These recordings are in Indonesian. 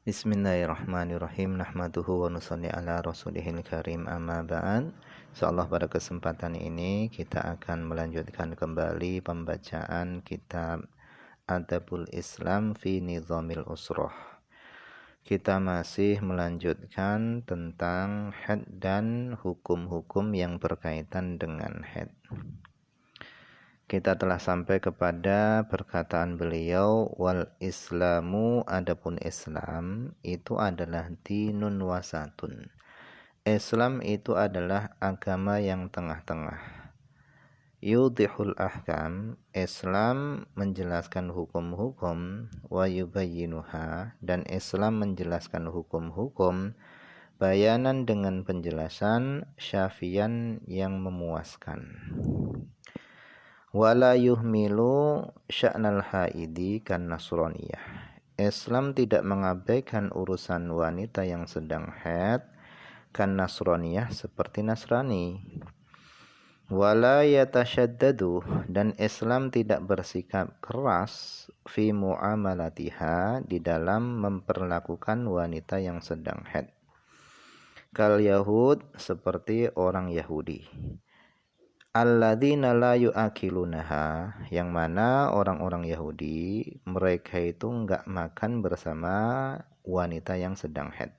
Bismillahirrahmanirrahim. Nahmaduhu wa nusalli ala rasulihil karim, amma ba'd. Insyaallah pada kesempatan ini kita akan melanjutkan kembali pembacaan kitab Adabul Islam fi Nizamil Usrah. Kita masih melanjutkan tentang haid dan hukum-hukum yang berkaitan dengan haid. Kita telah sampai kepada perkataan beliau, wal islamu, adapun Islam itu adalah dinun wasatun. Islam itu adalah agama yang tengah-tengah. Yudhihul ahkam, Islam menjelaskan hukum-hukum, wa yubayyinuha, dan Islam menjelaskan hukum-hukum, bayanan dengan penjelasan, syafian yang memuaskan. Wala yuhmilu sya'nal haidi kan nasraniyah. Islam tidak mengabaikan urusan wanita yang sedang haid kan nasraniyah seperti Nasrani. Wala yatashaddadu, dan Islam tidak bersikap keras fi muamalatiha, di dalam memperlakukan wanita yang sedang haid. Kal yahud, seperti orang Yahudi. Alladzina la yu'akilunaha, yang mana orang-orang Yahudi mereka itu enggak makan bersama wanita yang sedang haid.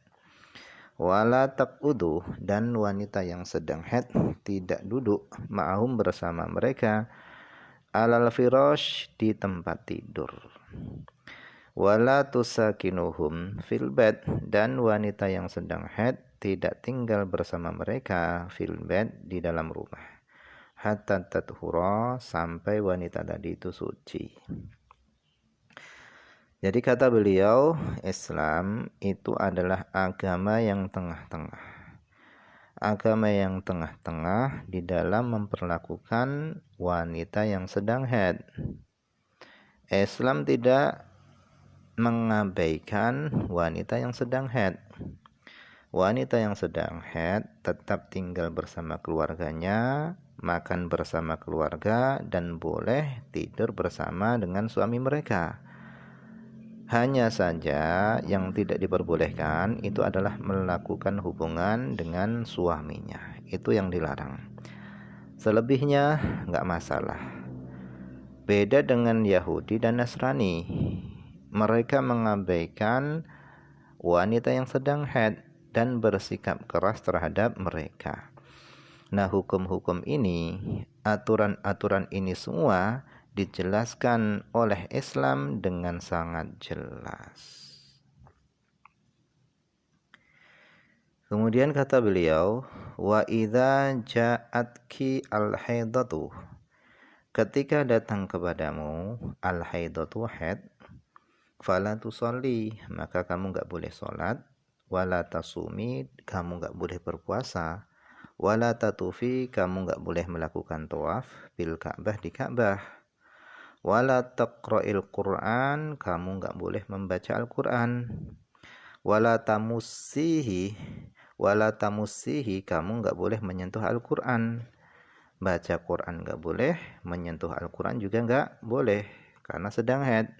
Wala taqudu, dan wanita yang sedang haid tidak duduk ma'ahum bersama mereka alal firash, di tempat tidur. Wala tusakinuhum fil bed, dan wanita yang sedang haid tidak tinggal bersama mereka fil bed, di dalam rumah. Hatta tathura, sampai wanita tadi itu suci. Jadi kata beliau, Islam itu adalah agama yang tengah-tengah. Agama yang tengah-tengah di dalam memperlakukan wanita yang sedang haid. Islam tidak mengabaikan wanita yang sedang haid. Wanita yang sedang haid tetap tinggal bersama keluarganya, makan bersama keluarga, dan boleh tidur bersama dengan suami mereka. Hanya saja yang tidak diperbolehkan itu adalah melakukan hubungan dengan suaminya. Itu yang dilarang. Selebihnya enggak masalah. Beda dengan Yahudi dan Nasrani. Mereka mengabaikan wanita yang sedang haid dan bersikap keras terhadap mereka. Nah, hukum-hukum ini, aturan-aturan ini semua dijelaskan oleh Islam dengan sangat jelas. Kemudian kata beliau, wa idza ja'atki al-haidatu, ketika datang kepadamu al-haidatu haid, fala tusalli, maka kamu enggak boleh salat, wala tasumi, kamu enggak boleh berpuasa, wala tatufi, kamu enggak boleh melakukan tawaf bil Ka'bah, di Ka'bah, wala taqra'il Qur'an, kamu enggak boleh membaca Al-Qur'an, wala tamussihi, kamu enggak boleh menyentuh Al-Qur'an. Baca Qur'an enggak boleh, menyentuh Al-Qur'an juga enggak boleh karena sedang haid.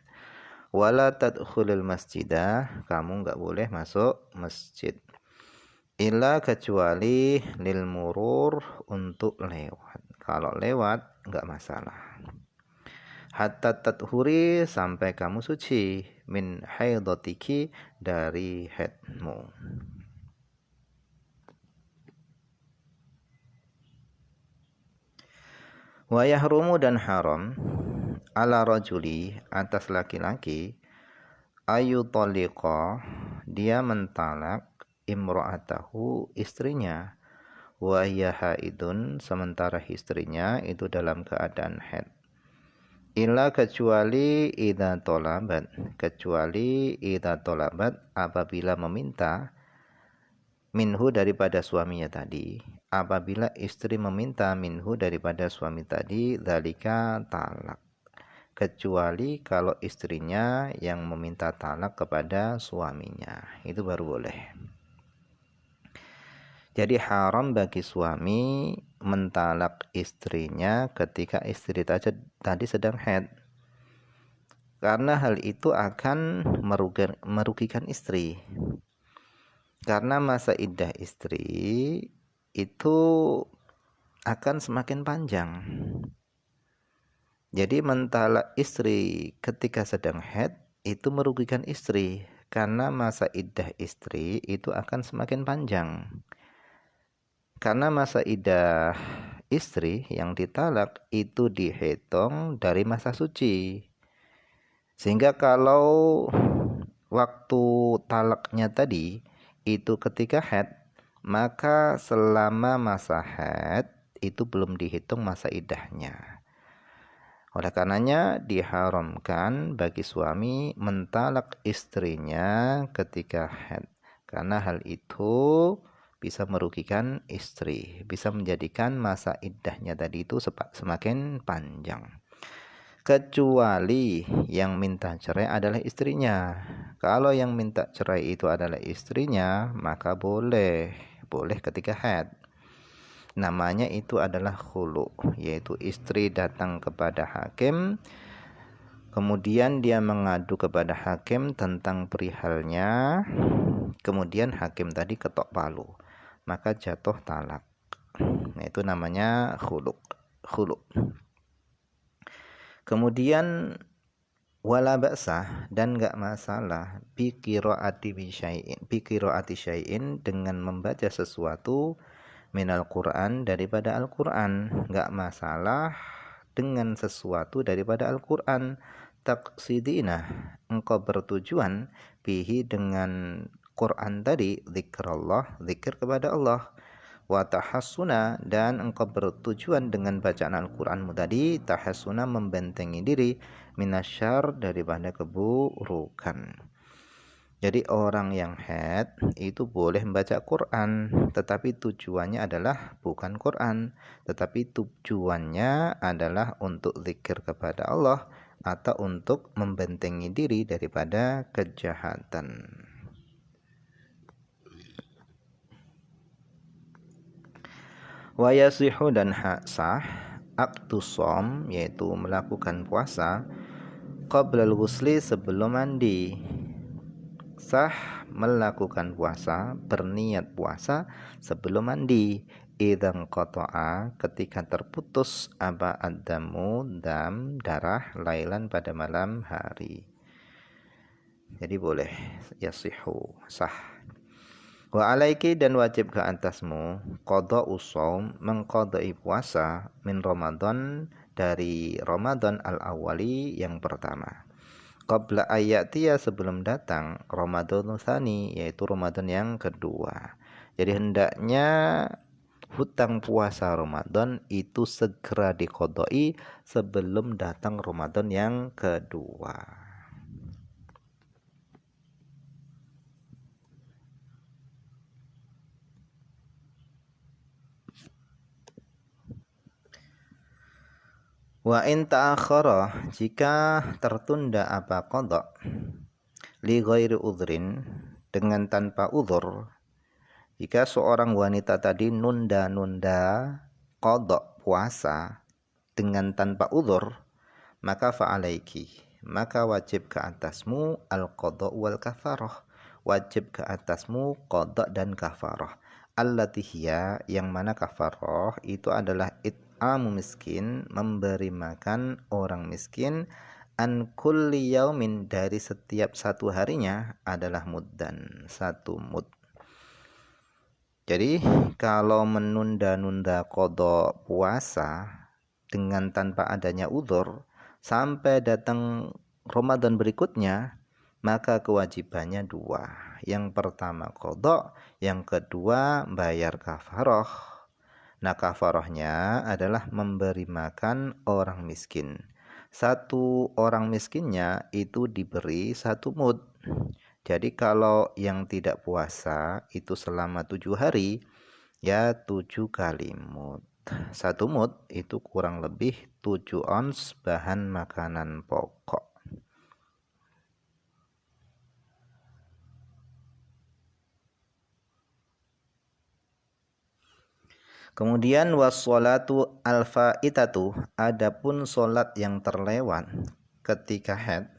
Wala tadkhulul masjidah, kamu enggak boleh masuk masjid. Illa, kecuali lil murur, untuk lewat. Kalau lewat enggak masalah. Hatta tathuri, sampai kamu suci, min haidotiki, dari haidmu. Wa yahrumu, dan haram, ala rajuli, atas laki-laki, ayu taliqa, dia mentalak imra'atahu, istrinya, wa hiya haidun, sementara istrinya itu dalam keadaan haid. Illa, kecuali idza tolabat, apabila meminta, minhu, daripada suaminya tadi, apabila istri meminta minhu, daripada suami tadi, dzalika talak, kecuali kalau istrinya yang meminta talak kepada suaminya, itu baru boleh. Jadi haram bagi suami mentalak istrinya ketika istri tadi sedang haid. karena hal itu akan merugikan istri. Karena masa iddah istri itu akan semakin panjang. Jadi mentalak istri ketika sedang haid itu merugikan istri karena masa iddah istri itu akan semakin panjang. Karena masa iddah istri yang ditalak itu dihitung dari masa suci. Sehingga kalau waktu talaknya tadi itu ketika haid, maka selama masa haid itu belum dihitung masa iddahnya. Oleh karenanya diharamkan bagi suami mentalak istrinya ketika haid, karena hal itu bisa merugikan istri, bisa menjadikan masa iddahnya tadi itu semakin panjang. Kecuali yang minta cerai adalah istrinya. Kalau yang minta cerai itu adalah istrinya, maka boleh ketika haid. Namanya itu adalah khulu, yaitu istri datang kepada hakim, kemudian dia mengadu kepada hakim tentang perihalnya, kemudian hakim tadi ketok palu, maka jatuh talak. Nah, itu namanya khulu. Kemudian wala ba'sah, dan enggak masalah bi qiraati syai'in dengan membaca sesuatu minal Quran daripada Al-Quran. Enggak masalah dengan sesuatu daripada Al-Quran. Taqsidina, engkau bertujuan bihi dengan Quran tadi, zikrullah, zikir kepada Allah. Wa tahassuna, dan engkau bertujuan dengan bacaan Al-Qur'anmu tadi tahassuna, membentengi diri minasyar, daripada keburukan. Jadi orang yang haid itu boleh membaca Quran, tetapi tujuannya adalah bukan Quran, tetapi tujuannya adalah untuk zikir kepada Allah atau untuk membentengi diri daripada kejahatan. Wa yasihu, dan sah aktus shaum, yaitu melakukan puasa qablal ghusli, sebelum mandi. Sah melakukan puasa, berniat puasa sebelum mandi. Idzan qata'a, ketika terputus adamu, darah, lailan, pada malam hari. Jadi boleh, yasihu, sah. Wa alaiki, dan wajib ke atasmu qada'us shaum, mengqada'i puasa min Ramadan, dari Ramadan al-awwali, yang pertama. Qabla ayatiya, sebelum datang Ramadan tsani, yaitu Ramadan yang kedua. Jadi hendaknya hutang puasa Ramadan itu segera diqada'i sebelum datang Ramadan yang kedua. Wa in ta'akhara, jika tertunda apa qada, li ghairi udhrin, dengan tanpa uzur. Jika seorang wanita tadi nunda-nunda qada puasa dengan tanpa uzur, maka fa'alaiki, maka wajib ke atasmu al-qada wal kafarah, wajib ke atasmu qada dan kafarah. Allati hiya, yang mana kafarah itu adalah it'amu miskin, memberi makan orang miskin, an kulli yaumin, dari setiap satu harinya adalah muddan, satu mud. Jadi kalau menunda-nunda qada puasa dengan tanpa adanya uzur sampai datang Ramadan berikutnya, maka kewajibannya dua. Yang pertama qada, yang kedua bayar kafarah. Nah, kafarahnya adalah memberi makan orang miskin. Satu orang miskinnya itu diberi satu mud. Jadi kalau yang tidak puasa itu selama 7 hari, ya 7 kali mud. Satu mud itu kurang lebih 7 ons bahan makanan pokok. Kemudian wassolatu alfaitatu, adapun solat yang terlewat, ketika haid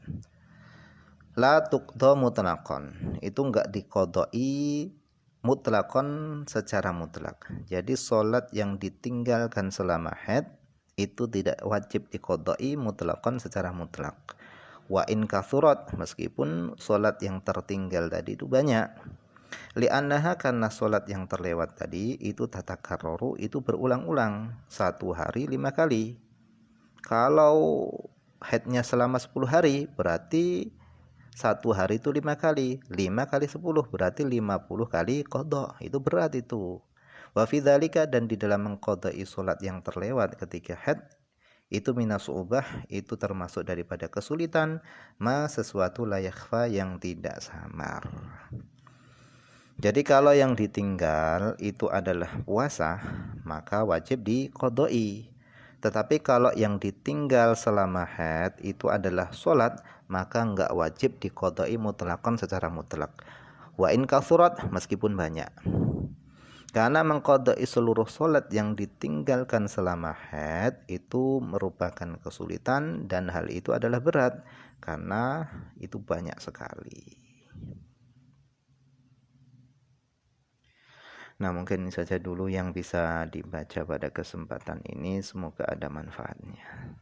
la tuqda mutlaqan, itu enggak diqodoi mutlaqan secara mutlak. Jadi salat yang ditinggalkan selama haid itu tidak wajib diqodoi mutlaqan secara mutlak. Wa in kathurat, meskipun salat yang tertinggal tadi itu banyak. Li'annaha, karena salat yang terlewat tadi itu tatakarraru, itu berulang-ulang, 1 hari 5 kali. Kalau haidnya selama 10 hari berarti 1 hari itu 5 kali, 5 kali 10 berarti 50 kali qadha. Itu berat itu. Wa fi dzalika, dan di dalam mengqadai salat yang terlewat ketika haid itu minas ubah, itu termasuk daripada kesulitan, ma sesuatu la yakhfa, yang tidak samar. Jadi kalau yang ditinggal itu adalah puasa, maka wajib diqodoi. Tetapi kalau yang ditinggal selama haid itu adalah sholat, maka enggak wajib diqodoi mutlakon secara mutlak. Wa in kathurat, meskipun banyak. Karena mengqodai seluruh sholat yang ditinggalkan selama haid itu merupakan kesulitan, dan hal itu adalah berat karena itu banyak sekali. Nah, mungkin ini saja dulu yang bisa dibaca pada kesempatan ini. Semoga ada manfaatnya.